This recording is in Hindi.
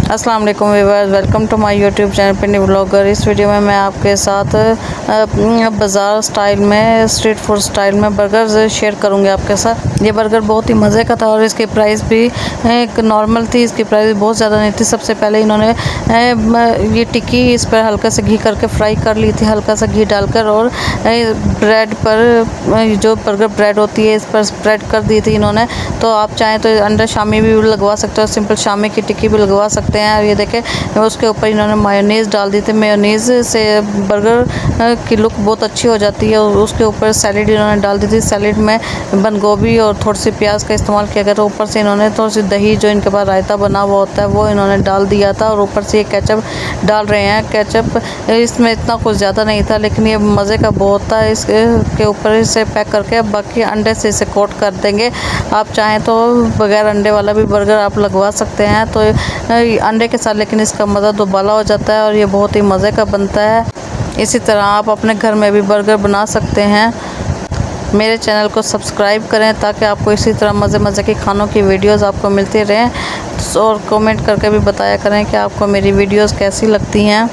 अस्सलाम वालेकुम viewers, welcome to my YouTube channel Pindi blogger. इस वीडियो में मैं आपके साथ बाज़ार स्टाइल में, स्ट्रीट फूड स्टाइल में बर्गर शेयर करूंगी आपके साथ। ये बर्गर बहुत ही मज़े का था और इसकी प्राइस भी एक नॉर्मल थी, इसकी प्राइस भी बहुत ज़्यादा नहीं थी। सबसे पहले इन्होंने ये टिक्की इस पर हल्का सा घी करके फ्राई कर ली थी, हल्का सा घी डालकर, और ब्रेड पर जो बर्गर ब्रेड होती है इस पर स्प्रेड कर दी थी इन्होंने। तो आप चाहें तो अंडा शामी भी लगवा सकते हो, सिंपल शामी की टिक्की भी लगवा सकते हैं। और ये देखें उसके ऊपर इन्होंने मायोनीज़ डाल दी थी। मायोनीज़ से बर्गर की लुक बहुत अच्छी हो जाती है। और उसके ऊपर सैलेड इन्होंने डाल दी थी। सैलेड में बंद गोभी और थोड़ी सी प्याज का इस्तेमाल किया गया था। ऊपर से इन्होंने थोड़ी सी दही, जो इनके पास रायता बना हुआ होता है, वो इन्होंने डाल दिया था। और ऊपर से ये केचप डाल रहे हैं। केचप इसमें इतना कुछ ज़्यादा नहीं था, लेकिन ये मज़े का बहुत था। इसके ऊपर इसे पैक करके बाकी अंडे से इसे कोट कर देंगे। आप चाहें तो बगैर अंडे वाला भी बर्गर आप लगवा सकते हैं, तो अंडे के साथ, लेकिन इसका मज़ा दोबाला हो जाता है और ये बहुत ही मज़े का बनता है। इसी तरह आप अपने घर में भी बर्गर बना सकते हैं। मेरे चैनल को सब्सक्राइब करें ताकि आपको इसी तरह मज़े मज़े की खानों की वीडियोस आपको मिलती रहें। और कमेंट करके भी बताया करें कि आपको मेरी वीडियोस कैसी लगती हैं।